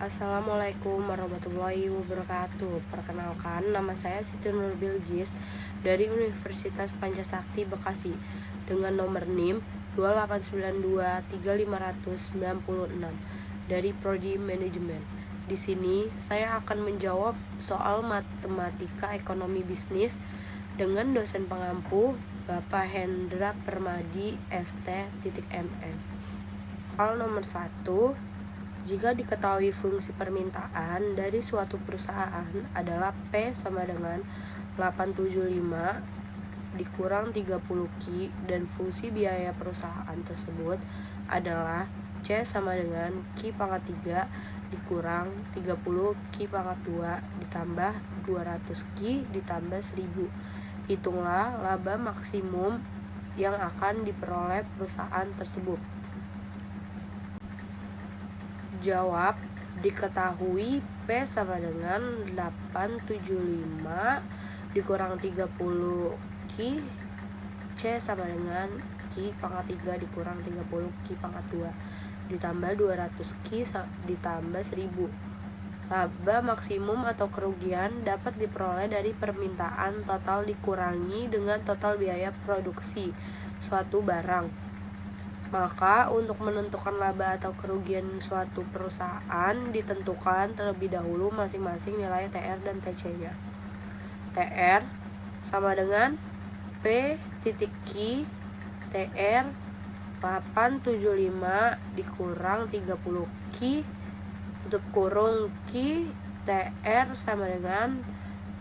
Assalamualaikum warahmatullahi wabarakatuh. Perkenalkan, nama saya Siti Nur Bilgis dari Universitas Pancasakti Bekasi dengan nomor NIM 2892356 dari Prodi Manajemen. Di sini saya akan menjawab soal matematika ekonomi bisnis dengan dosen pengampu Bapak Hendra Permadi ST.MM. Soal nomor 1. Jika diketahui fungsi permintaan dari suatu perusahaan adalah P sama dengan 875 dikurang 30Q dan fungsi biaya perusahaan tersebut adalah C sama dengan Q pangkat 3 dikurang 30Q pangkat 2 ditambah 200Q ditambah 1000. Hitunglah laba maksimum yang akan diperoleh perusahaan tersebut. Jawab, diketahui P sama dengan 875 dikurang 30Q, C sama dengan Q pangkat 3 dikurang 30Q pangkat 2 ditambah 200Q ditambah 1000. Laba maksimum atau kerugian dapat diperoleh dari permintaan total dikurangi dengan total biaya produksi suatu barang. Maka untuk menentukan laba atau kerugian suatu perusahaan ditentukan terlebih dahulu masing-masing nilai TR dan TC-nya. TR sama dengan P titik Q TR 875 dikurang 30Q tutup kurung Q TR sama dengan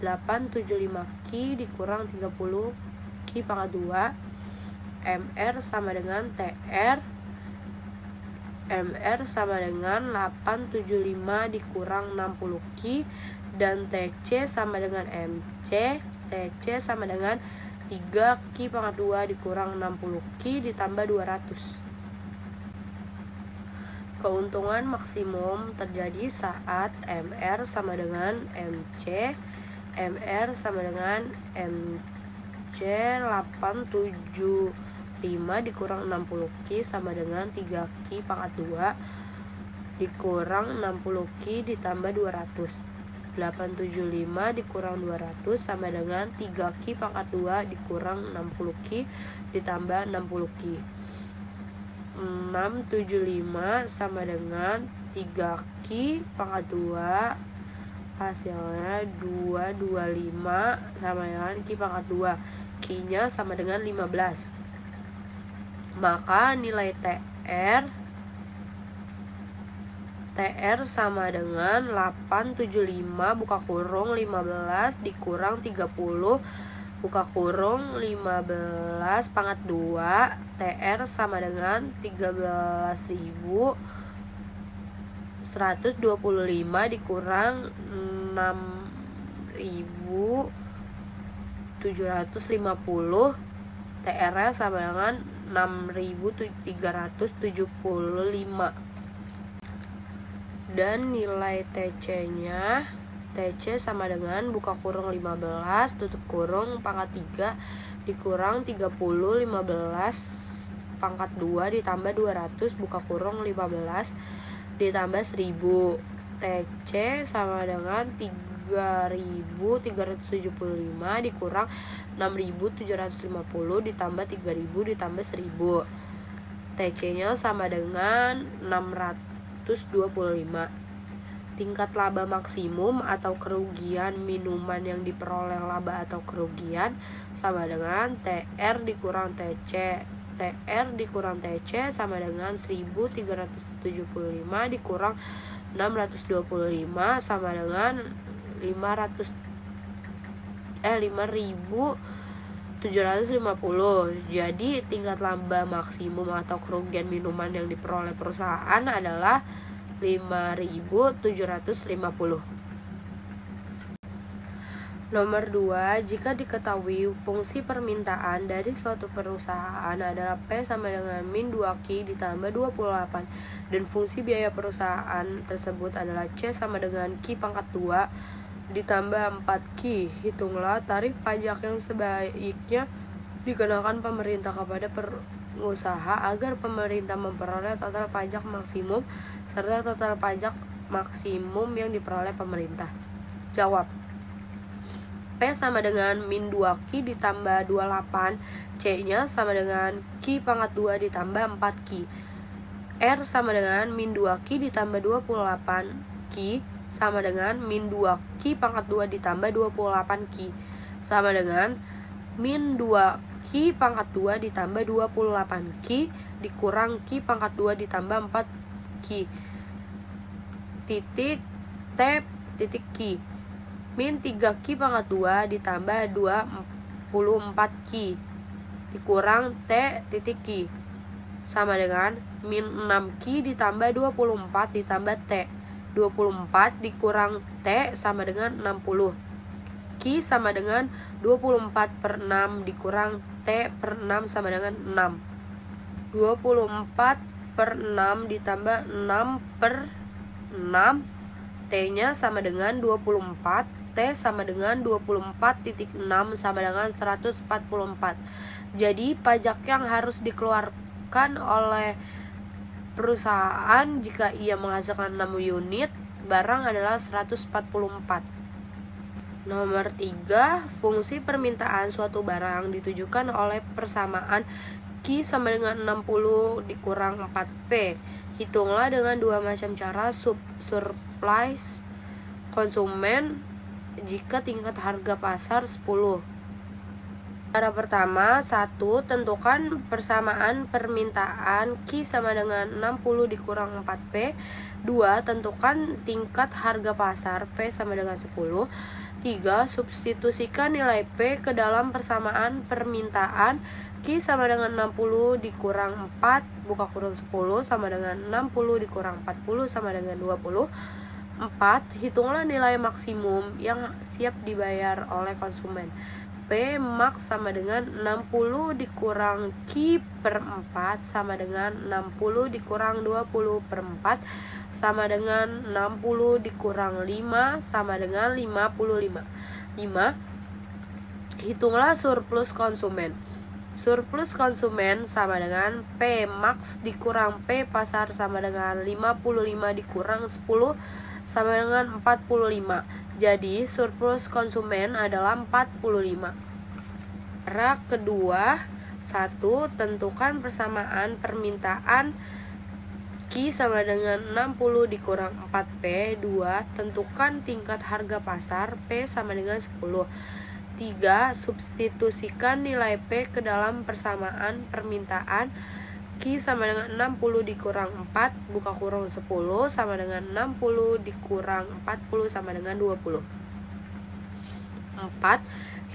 875Q dikurang 30Q pangkat 2 MR sama dengan TR MR sama dengan 875 dikurang 60Q dan TC sama dengan MC. TC sama dengan 3Q pangkat 2 dikurang 60Q ditambah 200. Keuntungan maksimum terjadi saat MR sama dengan MC. MR sama dengan MC 875 dikurang 60Q sama dengan 3Q pangkat 2 dikurang 60Q ditambah 200. 875 dikurang 200 sama dengan 3Q pangkat 2 dikurang 60Q ditambah 60Q. 675 sama dengan 3Q pangkat 2 hasilnya 225 sama dengan Q pangkat 2. Q-nya sama dengan 15. Maka nilai TR sama dengan 875 buka kurung 15 dikurang 30 buka kurung 15 pangkat 2 TR sama dengan 13.125 dikurang 6.750 TR sama dengan 6.375 dan nilai TC-nya TC sama dengan buka kurung 15 tutup kurung pangkat 3 dikurang 30 15 pangkat 2 ditambah 200 buka kurung 15 ditambah 1000. TC sama dengan 3.375 dikurang 6.750 ditambah 3.000 ditambah 1000. TC-nya sama dengan 625. Tingkat laba maksimum atau kerugian minuman yang diperoleh laba atau kerugian sama dengan TR dikurang TC. TR dikurang TC sama dengan 1375 dikurang 625 sama dengan 5.750. Jadi tingkat laba maksimum atau kerugian minuman yang diperoleh perusahaan adalah 5.750. Nomor 2. Jika diketahui fungsi permintaan dari suatu perusahaan adalah P sama dengan min 2Q ditambah 28 dan fungsi biaya perusahaan tersebut adalah C sama dengan Q pangkat 2 ditambah 4Q. Hitunglah tarif pajak yang sebaiknya dikenakan pemerintah kepada pengusaha agar pemerintah memperoleh total pajak maksimum serta total pajak maksimum yang diperoleh pemerintah. Jawab. P sama dengan min 2Q ditambah 28, C-nya sama dengan Q pangkat 2 ditambah 4Q. R sama dengan min 2Q ditambah 28Q sama dengan min 2Q pangkat 2 ditambah 28Q sama dengan min 2Q pangkat 2 ditambah 28Q dikurang Q pangkat 2 ditambah 4Q titik T titik Q min 3Q pangkat 2 ditambah 24Q dikurang T titik Q sama dengan min 6Q ditambah 24 ditambah T. 24 dikurang T sama dengan 60. Q sama dengan 24 per 6 dikurang T per 6 sama dengan 6. 24 per 6 ditambah 6 per 6, T-nya sama dengan 24, T sama dengan 24,6 sama dengan 144. Jadi pajak yang harus dikeluarkan oleh perusahaan jika ia menghasilkan 6 unit barang adalah 144. Nomor 3, fungsi permintaan suatu barang ditujukan oleh persamaan Q sama dengan 60 dikurang 4P. Hitunglah dengan dua macam cara surplus konsumen jika tingkat harga pasar 10. Cara pertama, 1. Tentukan persamaan permintaan Q sama dengan 60 dikurang 4P. 2. Tentukan tingkat harga pasar P sama dengan 10. 3. Substitusikan nilai P ke dalam persamaan permintaan Q sama dengan 60 dikurang 4 buka kurung 10 sama dengan 60 dikurang 40 sama dengan 20. 4. Hitunglah nilai maksimum yang siap dibayar oleh konsumen. P max sama dengan 60 dikurang Q per 4 sama dengan 60 dikurang 20 per 4 sama dengan 60 dikurang 5 sama dengan 55. 5. Hitunglah surplus konsumen. Surplus konsumen sama dengan P max dikurang P pasar sama dengan 55 dikurang 10 sama dengan 45. Jadi surplus konsumen adalah 45. Cara kedua, 1. Tentukan persamaan permintaan Q sama dengan 60 dikurang 4P. 2. Tentukan tingkat harga pasar P sama dengan 10. 3. Substitusikan nilai P ke dalam persamaan permintaan Q sama dengan 60 dikurang 4 buka kurung 10 sama dengan 60 dikurang 40 sama dengan 20. 4.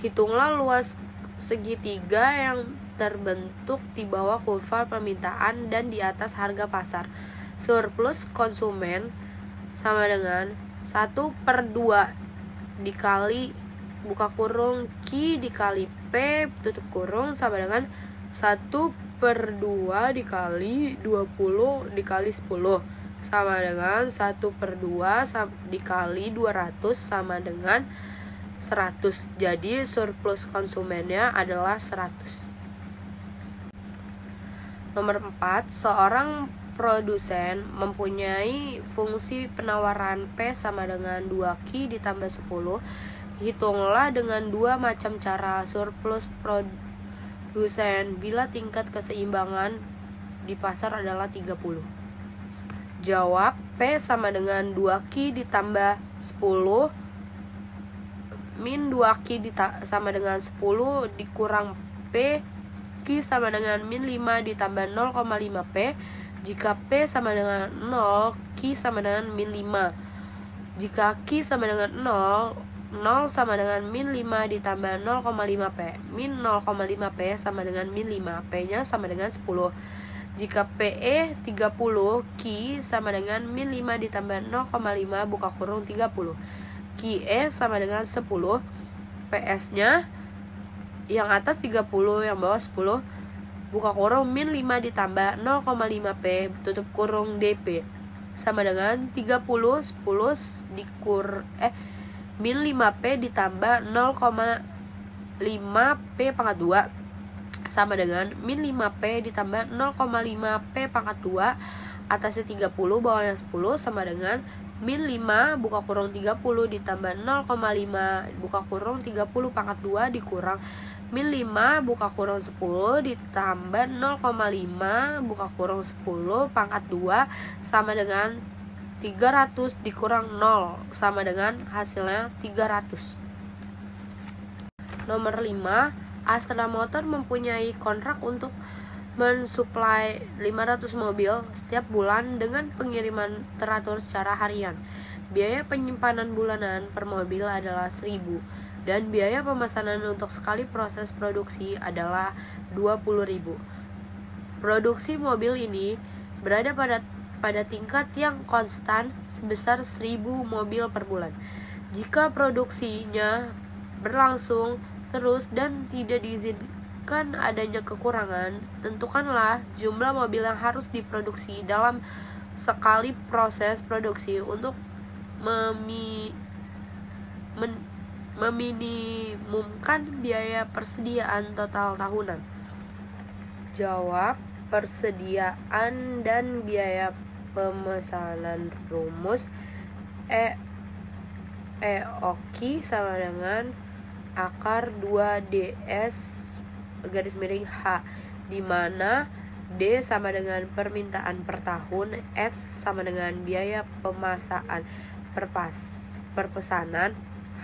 Hitunglah luas segitiga yang terbentuk di bawah kurva permintaan dan di atas harga pasar. Surplus konsumen sama dengan 1/2 dikali buka kurung Q dikali P tutup kurung sama dengan 1/2 dikali 20 dikali 10 sama dengan 1/2 dikali 200 sama dengan 100. Jadi surplus konsumennya adalah 100. Nomor 4, seorang produsen mempunyai fungsi penawaran P sama dengan 2Q ditambah 10. Hitunglah dengan dua macam cara surplus produsen bila tingkat keseimbangan di pasar adalah 30. Jawab. P sama dengan 2Q ditambah 10 min 2Q sama dengan 10 dikurang P. Q sama dengan min 5 ditambah 0,5P. Jika P sama dengan 0, Q sama dengan min 5. Jika Q sama dengan 0 sama dengan min 5 ditambah 0,5P. Min 0,5P sama dengan min 5. P-nya sama dengan 10. Jika PE 30, Q sama dengan min 5 ditambah 0,5 buka kurung 30. QE sama dengan 10. PS-nya yang atas 30, yang bawah 10. Buka kurung min 5 ditambah 0,5P tutup kurung DP sama dengan 30 10 min 5P ditambah 0,5P pangkat 2 sama dengan min 5P ditambah 0,5P pangkat 2 atasnya 30 bawahnya 10 sama dengan min 5 buka kurung 30 ditambah 0,5 buka kurung 30 pangkat 2 dikurang min 5 buka kurung 10 ditambah 0,5 buka kurung 10 pangkat 2 sama dengan 300 dikurang 0 sama dengan hasilnya 300. Nomor 5, Astra Motor mempunyai kontrak untuk mensuplai 500 mobil setiap bulan dengan pengiriman teratur secara harian. Biaya penyimpanan bulanan per mobil adalah 1.000 dan biaya pemesanan untuk sekali proses produksi adalah 20.000. Produksi mobil ini berada pada tingkat yang konstan sebesar 1.000 mobil per bulan. Jika produksinya berlangsung terus dan tidak diizinkan adanya kekurangan, tentukanlah jumlah mobil yang harus diproduksi dalam sekali proses produksi untuk meminimumkan biaya persediaan total tahunan. Jawab. Persediaan dan biaya pemesanan rumus EOQ sama dengan akar 2DS garis miring H, di mana D sama dengan permintaan per tahun, S sama dengan biaya pemasakan per pesanan,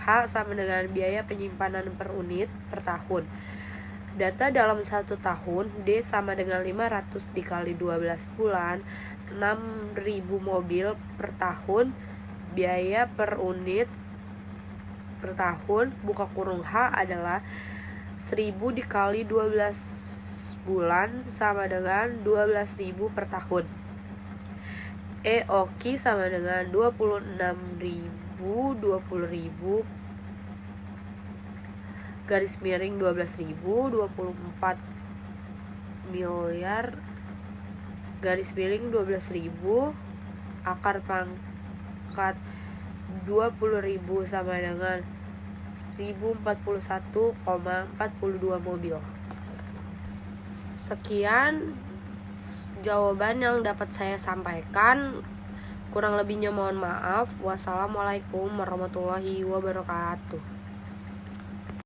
H sama dengan biaya penyimpanan per unit per tahun. Data dalam 1 tahun, D sama dengan 500 dikali 12 bulan, 6.000 mobil per tahun, biaya per unit per tahun, buka kurung H adalah 1.000 dikali 12 bulan sama dengan 12.000 per tahun. EOQ sama dengan 26.000, 20.000 garis miring 12.000, 24 miliar garis miring 12.000 akar pangkat 20.000 sama dengan 1041,42 mobil. Sekian jawaban yang dapat saya sampaikan. Kurang lebihnya mohon maaf. Wassalamualaikum warahmatullahi wabarakatuh.